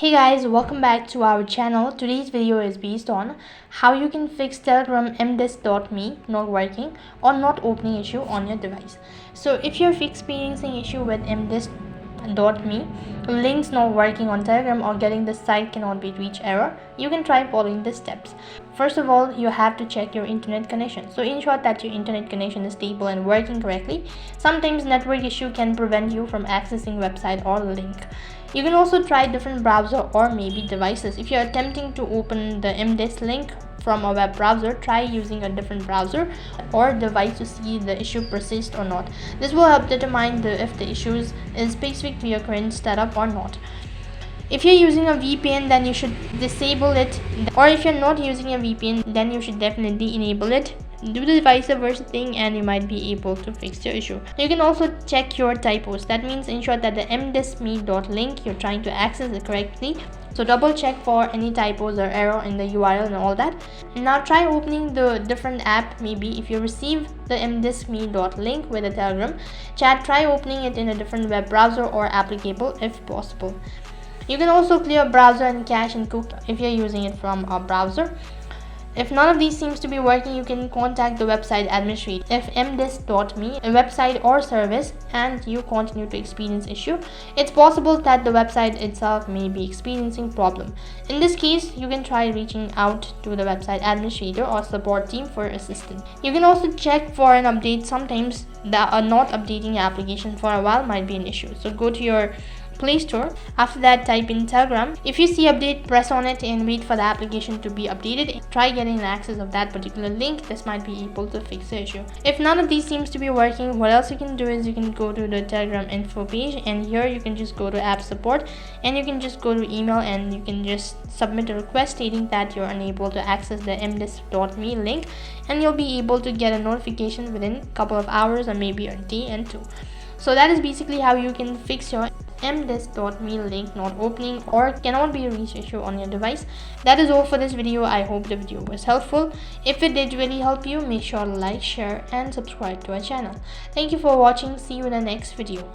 Hey guys, welcome back to our channel. Today's video is based on how you can fix Telegram mdisk.me not working or not opening issue on your device. So if you're experiencing issue with mdisk.me, links not working on Telegram or getting the site cannot be reached error, you can try following the steps. First of all, you have to check your internet connection. So ensure that your internet connection is stable and working correctly. Sometimes network issue can prevent you from accessing website or link. You can also try different browser or maybe devices. If you're attempting to open the mdisk link from a web browser, try using a different browser or device to see the issue persists or not. This will help determine if the issue is specific to your current setup or not. If you're using a VPN, then you should disable it, or if you're not using a VPN, then you should definitely enable it. Do the vice versa thing and you might be able to fix your issue. You can also check your typos. That means ensure that the mdisk.me.link you're trying to access it correctly. So double check for any typos or error in the URL and all that. Now try opening the different app. Maybe if you receive the mdisk.me.link with a Telegram chat, try opening it in a different web browser or applicable if possible. You can also clear browser and cache and cookie if you're using it from a browser. If none of these seems to be working, you can contact the website administrator. If mdisk.me, a website or service, and you continue to experience issue, it's possible that the website itself may be experiencing problem. In this case, you can try reaching out to the website administrator or support team for assistance. You can also check for an update. Sometimes not updating your application for a while might be an issue. So go to your Play Store. After that, type in Telegram. If you see update, press on it and wait for the application to be updated. Try getting access of that particular link. This might be able to fix the issue. If none of these seems to be working, what else you can do is you can go to the Telegram info page, and here you can just go to app support and you can just go to email and you can just submit a request stating that you're unable to access the mdisk.me link, and you'll be able to get a notification within a couple of hours or maybe a day and two. So that is basically how you can fix your mdisk.me link not opening or cannot be reached issue on your device. That is all for this video. I hope the video was helpful. If it did really help you, make sure to like, share and subscribe to our channel. Thank you for watching. See you in the next video.